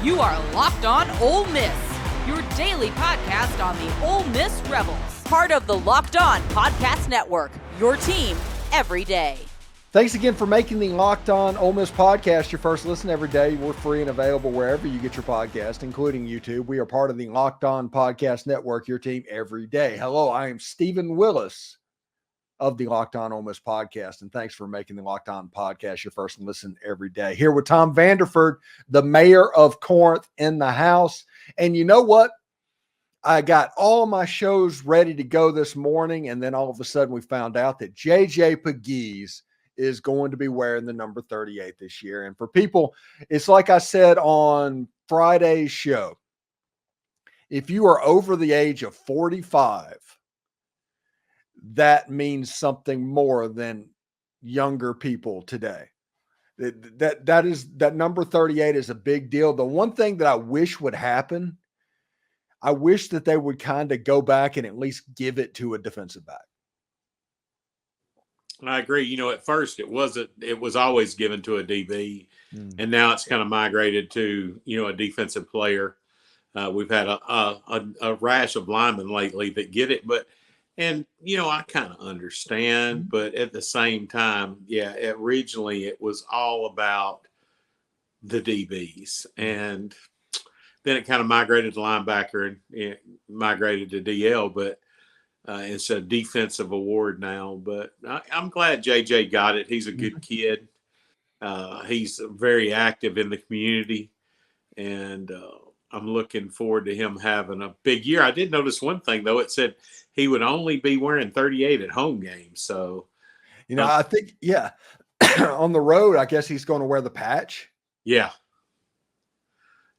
You are Locked On Ole Miss, your daily podcast on the Ole Miss Rebels. Part of the Locked On Podcast Network, your team every day. Thanks again for making the Locked On Ole Miss podcast your first listen every day. We're free and available wherever you get your podcast, including YouTube. We are part of the Locked On Podcast Network, your team every day. Hello, I am Steven Willis of the Locked On Ole Miss podcast, and thanks for making the Locked On podcast your first listen every day. Here with Tom Vanderford, the mayor of Corinth, in the house. And you know what? I got all my shows ready to go this morning, and then all of a sudden we found out that JJ Pegues is going to be wearing the number 38 this year. And for people, it's like I said on Friday's show, if you are over the age of 45, that means something more than younger people today. That number 38 is a big deal. The one thing that I wish would happen, I wish that they would kind of go back and at least give it to a defensive back. I agree. You know, at first it was always given to a DB, and now it's kind of migrated to, a defensive player. We've had a rash of linemen lately that get it, I kind of understand, but at the same time, originally it was all about the DBs, and then it kind of migrated to linebacker and it migrated to DL, but it's a defensive award now. But I'm glad JJ got it. He's a good kid. He's very active in the community, and I'm looking forward to him having a big year. I did notice one thing, though. It said he would only be wearing 38 at home games. So, I think, on the road, I guess he's going to wear the patch. Yeah.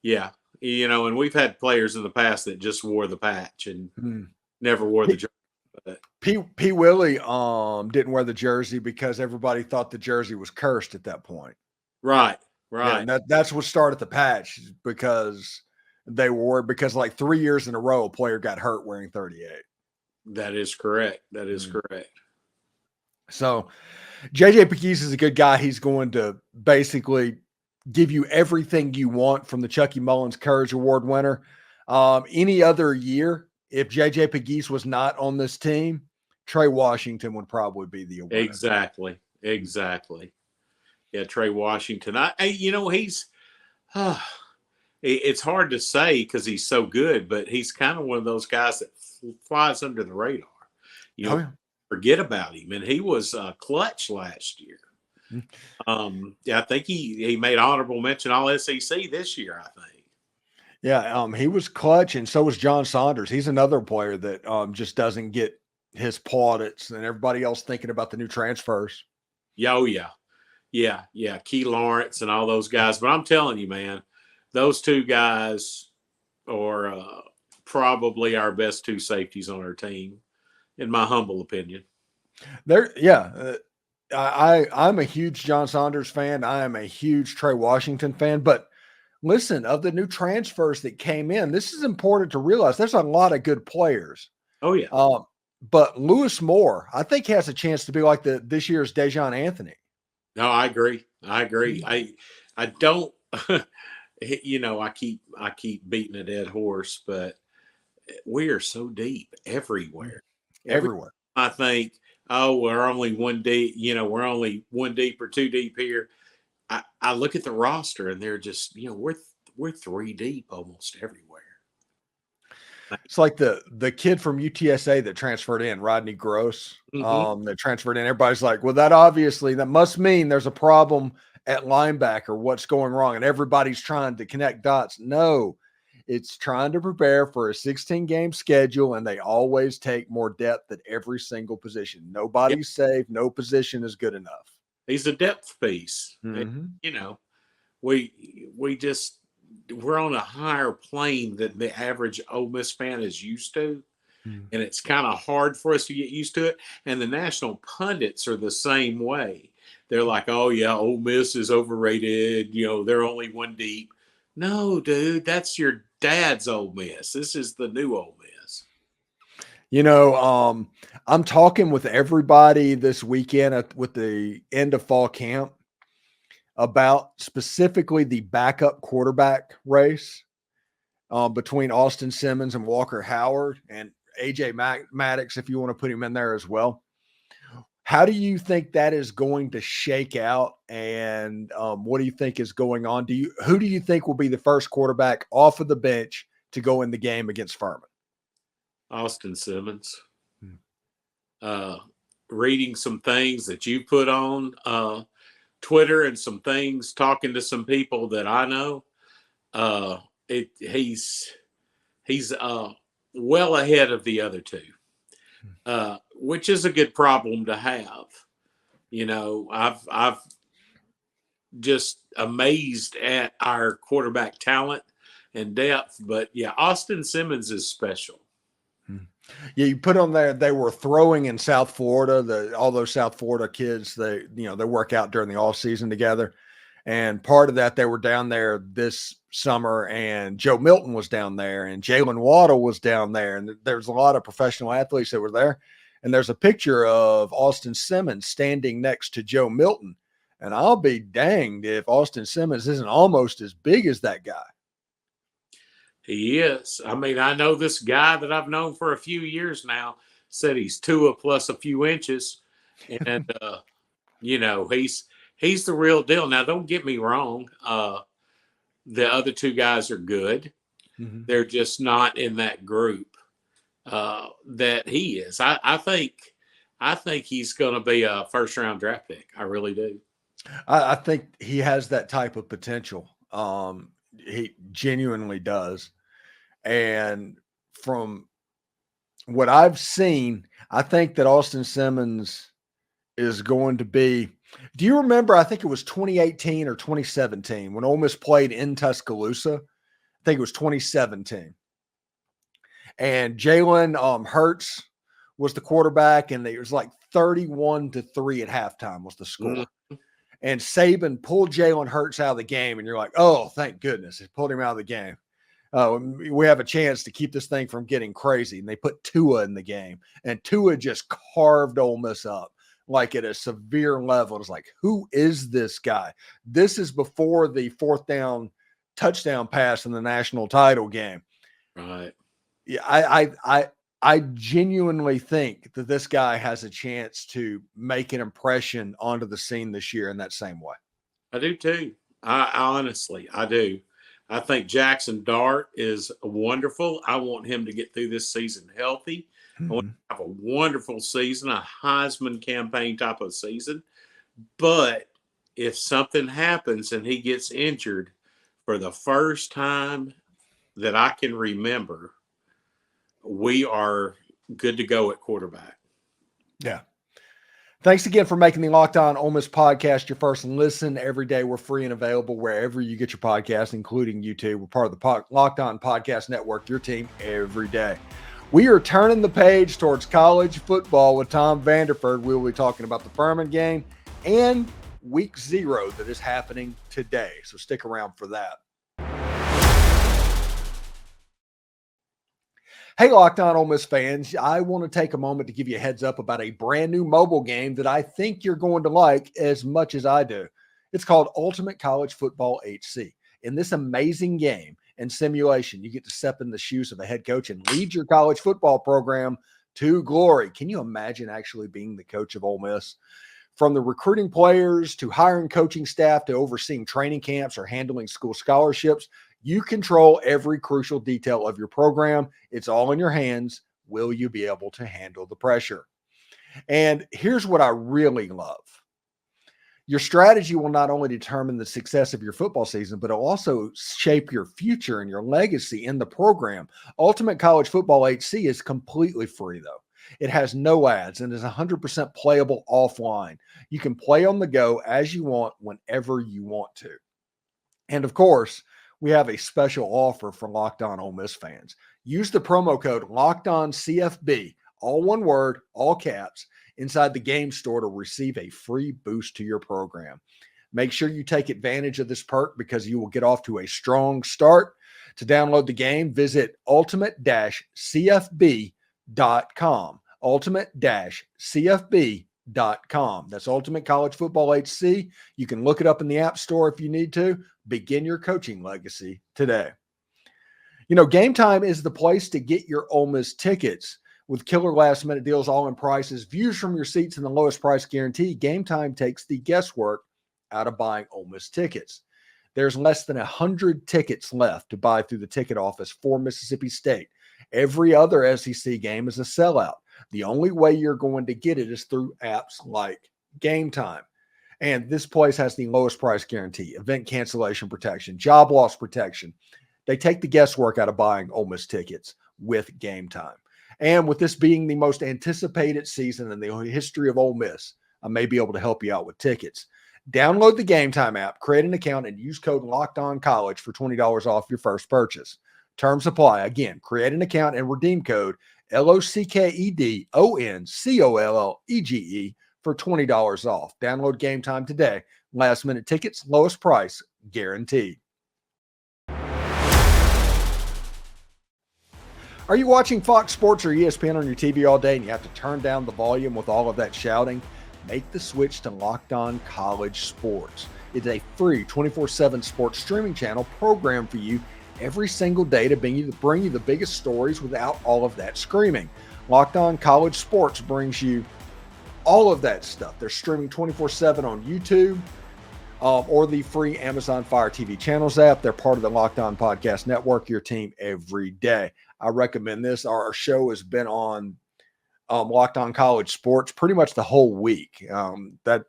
Yeah. And we've had players in the past that just wore the patch and never wore the jersey. P. Willie didn't wear the jersey because everybody thought the jersey was cursed at that point. Right. Yeah, that's what started the patch, because they wore, because like 3 years in a row, a player got hurt wearing 38. That is correct. Correct. So JJ Pegues is a good guy. He's going to basically give you everything you want from the Chucky Mullins Courage Award winner. Any other year, if JJ Pegues was not on this team, Trey Washington would probably be the award. Exactly. Yeah, Trey Washington. He's it's hard to say because he's so good, but he's kind of one of those guys that flies under the radar. Forget about him. And he was clutch last year. I think he made honorable mention all SEC this year, I think. Yeah, he was clutch, and so was John Saunders. He's another player that just doesn't get his plaudits, and everybody else thinking about the new transfers. Yeah. Key Lawrence and all those guys. But I'm telling you, man, those two guys are probably our best two safeties on our team, in my humble opinion. I'm a huge John Saunders fan. I am a huge Trey Washington fan. But listen, of the new transfers that came in, this is important to realize. There's a lot of good players. Oh, yeah. But Lewis Moore, I think, has a chance to be like this year's Dejon Anthony. No, I agree. I don't I keep beating a dead horse, but we are so deep everywhere. I think, we're only one deep, we're only one deep or two deep here. I look at the roster and they're just, we're three deep almost everywhere. It's like the kid from UTSA that transferred in, Rodney Gross, that transferred in. Everybody's like, well, that must mean there's a problem at linebacker. What's going wrong? And everybody's trying to connect dots. No, it's trying to prepare for a 16-game schedule, and they always take more depth at every single position. Nobody's safe. No position is good enough. He's a depth piece. We're on a higher plane than the average Ole Miss fan is used to. And it's kind of hard for us to get used to it. And the national pundits are the same way. They're like, oh, yeah, Ole Miss is overrated. They're only one deep. No, dude, that's your dad's Ole Miss. This is the new Ole Miss. I'm talking with everybody this weekend with the end of fall camp. about specifically the backup quarterback race between Austin Simmons and Walker Howard and AJ Maddox, if you want to put him in there as well. How do you think that is going to shake out? And what do you think is going on? Who do you think will be the first quarterback off of the bench to go in the game against Furman? Austin Simmons. Reading some things that you put on Twitter and some things, talking to some people that I know, he's well ahead of the other two. Which is a good problem to have. You know, I've just amazed at our quarterback talent and depth, but yeah, Austin Simmons is special. Yeah, you put on there, they were throwing in South Florida, all those South Florida kids, they work out during the off season together. And part of that, they were down there this summer, and Joe Milton was down there, and Jalen Waddle was down there. And there's a lot of professional athletes that were there. And there's a picture of Austin Simmons standing next to Joe Milton. And I'll be danged if Austin Simmons isn't almost as big as that guy. He is. I mean, I know this guy that I've known for a few years now said he's Tua plus a few inches. And, he's the real deal. Now, don't get me wrong. The other two guys are good. Mm-hmm. They're just not in that group that he is. I think he's going to be a first-round draft pick. I really do. I think he has that type of potential. He genuinely does. And from what I've seen, I think that Austin Simmons is going to be – do you remember, I think it was 2018 or 2017 when Ole Miss played in Tuscaloosa? I think it was 2017. And Jalen Hurts was the quarterback, and it was like 31-3 at halftime was the score. Mm-hmm. And Saban pulled Jalen Hurts out of the game, and you're like, oh, thank goodness. He pulled him out of the game. We have a chance to keep this thing from getting crazy. And they put Tua in the game, and Tua just carved Ole Miss up like at a severe level. It's like, who is this guy? This is before the fourth down touchdown pass in the national title game. Right. Yeah, I genuinely think that this guy has a chance to make an impression onto the scene this year in that same way. I do too. I do. I think Jackson Dart is wonderful. I want him to get through this season healthy. Mm-hmm. I want to have a wonderful season, a Heisman campaign type of season. But if something happens and he gets injured for the first time that I can remember, we are good to go at quarterback. Yeah. Thanks again for making the Locked On Ole Miss podcast your first listen every day. We're free and available wherever you get your podcast, including YouTube. We're part of the Locked On Podcast Network, your team every day. We are turning the page towards college football with Tom Vanderford. We'll be talking about the Furman game and week 0 that is happening today. So stick around for that. Hey, Locked On Ole Miss fans, I want to take a moment to give you a heads up about a brand new mobile game that I think you're going to like as much as I do. It's called Ultimate College Football HC. In this amazing game and simulation, you get to step in the shoes of a head coach and lead your college football program to glory. Can you imagine actually being the coach of Ole Miss? From the recruiting players to hiring coaching staff to overseeing training camps or handling school scholarships, you control every crucial detail of your program. It's all in your hands. Will you be able to handle the pressure? And here's what I really love. Your strategy will not only determine the success of your football season, but it'll also shape your future and your legacy in the program. Ultimate College Football HC is completely free, though. It has no ads and is 100% playable offline. You can play on the go as you want, whenever you want to. And of course, we have a special offer for Locked On Ole Miss fans. Use the promo code LOCKEDONCFB, all one word, all caps, inside the game store to receive a free boost to your program. Make sure you take advantage of this perk because you will get off to a strong start. To download the game, visit ultimate-cfb.com. Ultimate-cfb.com. That's Ultimate College Football HC. You can look it up in the App Store if you need to. Begin your coaching legacy today. You know, Game Time is the place to get your Ole Miss tickets. With killer last-minute deals, all-in prices, views from your seats, and the lowest price guarantee, Game Time takes the guesswork out of buying Ole Miss tickets. There's less than 100 tickets left to buy through the ticket office for Mississippi State. Every other SEC game is a sellout. The only way you're going to get it is through apps like Game Time. And this place has the lowest price guarantee, event cancellation protection, job loss protection. They take the guesswork out of buying Ole Miss tickets with Game Time. And with this being the most anticipated season in the history of Ole Miss, I may be able to help you out with tickets. Download the Game Time app, create an account, and use code LOCKEDONCollege for $20 off your first purchase. Terms apply. Again, create an account and redeem code LOCKEDONCOLLEGE for $20 off. Download Game Time today. Last minute tickets, lowest price, guaranteed. Are you watching Fox Sports or ESPN on your TV all day and you have to turn down the volume with all of that shouting? Make the switch to Locked On College Sports. It's a free 24/7 sports streaming channel programmed for you every single day to bring you the biggest stories without all of that screaming. Locked On College Sports brings you all of that stuff. They're streaming 24/7 on YouTube or the free Amazon Fire TV channels app. They're part of the Locked On Podcast Network, your team every day. I recommend this. Our show has been on Locked On College Sports pretty much the whole week. That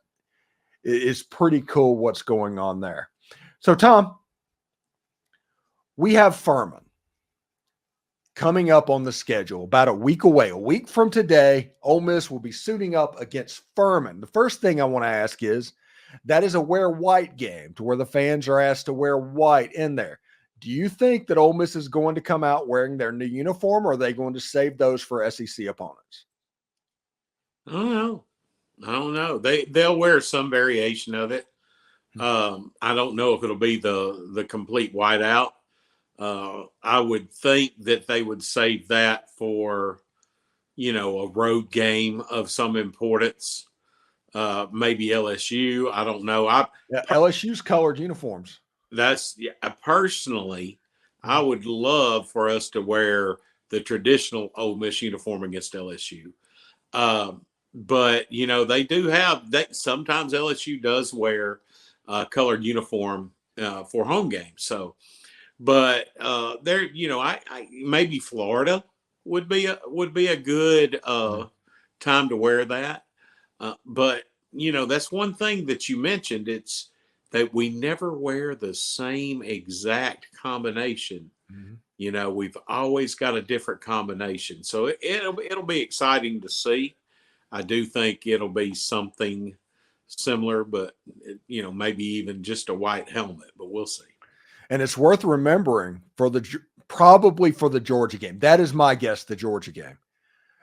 is pretty cool what's going on there. So, Tom, we have Furman coming up on the schedule about a week away. A week from today, Ole Miss will be suiting up against Furman. The first thing I want to ask is, that is a wear white game to where the fans are asked to wear white in there. Do you think that Ole Miss is going to come out wearing their new uniform, or are they going to save those for SEC opponents? I don't know. They'll wear some variation of it. I don't know if it'll be the complete whiteout. I would think that they would save that for, a road game of some importance. Maybe LSU. I don't know. LSU's colored uniforms. Personally, I would love for us to wear the traditional Ole Miss uniform against LSU. But they do have that. Sometimes LSU does wear colored uniform for home games. So, but there, I maybe Florida would be a good time to wear that. But that's one thing that you mentioned. It's that we never wear the same exact combination. Mm-hmm. We've always got a different combination. So it'll be exciting to see. I do think it'll be something similar, but maybe even just a white helmet, but we'll see. And it's worth remembering probably for the Georgia game. That is my guess, the Georgia game.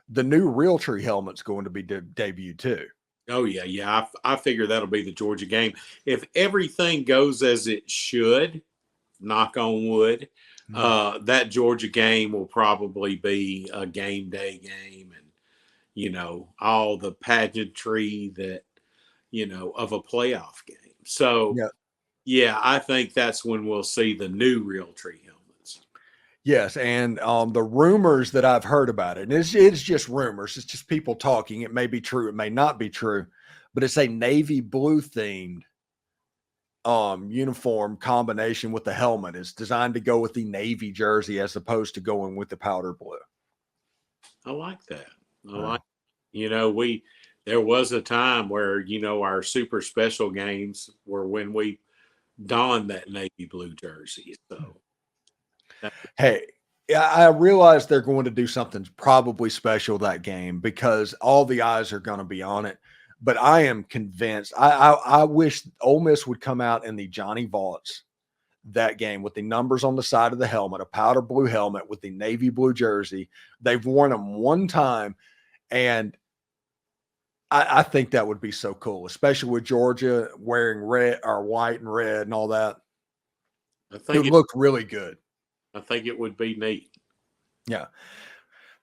The new Realtree helmet's going to be debuted too. Oh, yeah. I figure that'll be the Georgia game. If everything goes as it should, knock on wood, that Georgia game will probably be a game day game and, all the pageantry that, of a playoff game. So, yeah, I think that's when we'll see the new Realtree helmets. Yes, and the rumors that I've heard about it, and it's just rumors. It's just people talking. It may be true. It may not be true. But it's a navy blue themed uniform combination with the helmet. It's designed to go with the navy jersey as opposed to going with the powder blue. I like that. There was a time where, our super special games were when we donned that navy blue jersey. So. Hey, I realize they're going to do something probably special that game because all the eyes are going to be on it. But I am convinced. I wish Ole Miss would come out in the Johnny Vaults that game with the numbers on the side of the helmet, a powder blue helmet with the navy blue jersey. They've worn them one time, and I think that would be so cool, especially with Georgia wearing red or white and red and all that. It looked really good. I think it would be neat. Yeah.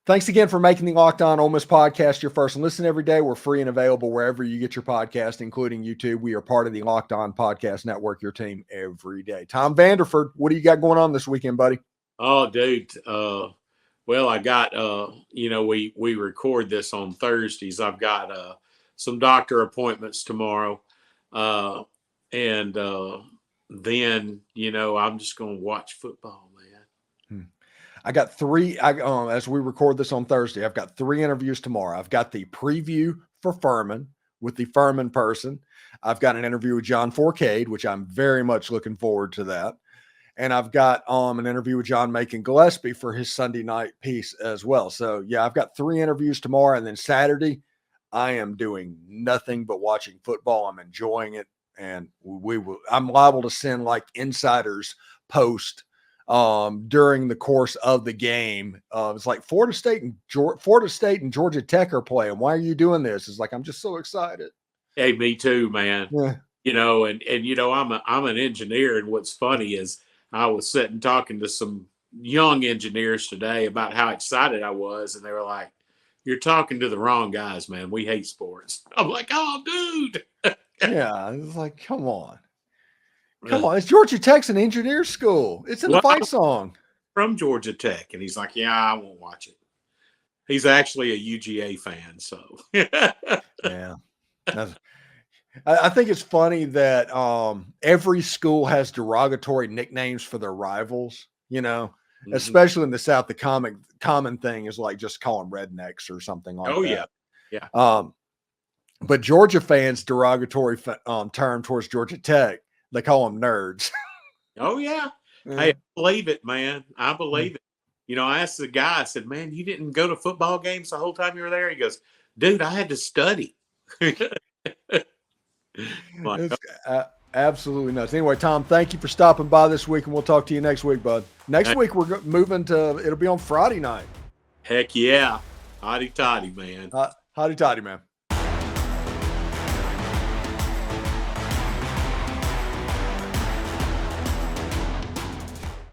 Thanks again for making the Locked On Ole Miss podcast your first listen every day. We're free and available wherever you get your podcast, including YouTube. We are part of the Locked On Podcast Network, your team every day. Tom Vanderford, what do you got going on this weekend, buddy? Oh, dude. Well, I got, we record this on Thursdays. I've got some doctor appointments tomorrow. And then, I'm just going to watch football, man. I got three, as we record this on Thursday, I've got 3 interviews tomorrow. I've got the preview for Furman with the Furman person. I've got an interview with John Forcade, which I'm very much looking forward to that. And I've got an interview with John Macon Gillespie for his Sunday night piece as well. So, yeah, I've got 3 interviews tomorrow. And then Saturday, I am doing nothing but watching football. I'm enjoying it. And I'm liable to send like insiders post during the course of the game. It's like Florida State and Georgia Tech are playing. Why are you doing this? It's like, I'm just so excited. Hey, me too, man. Yeah. I'm an engineer. And what's funny is I was sitting talking to some young engineers today about how excited I was. And they were like, "You're talking to the wrong guys, man. We hate sports." I'm like, "Oh, dude." Yeah. It's like, come on. Come on. It's Georgia Tech's an engineer school. It's in the fight song. From Georgia Tech. And he's like, "Yeah, I won't watch it." He's actually a UGA fan. So, yeah. I think it's funny that every school has derogatory nicknames for their rivals, especially in the South. The common thing is like just call them rednecks or something like that. Oh, yeah. Yeah. But Georgia fans' derogatory term towards Georgia Tech, they call them nerds. Oh, yeah. Hey, I believe it, man. I believe it. I asked the guy, I said, "Man, you didn't go to football games the whole time you were there?" He goes, "Dude, I had to study." It's absolutely nuts. Anyway, Tom, thank you for stopping by this week, and we'll talk to you next week, bud. Next week, we're moving to, it'll be on Friday night. Heck yeah. Hotty toddy, man. Hotty toddy, man.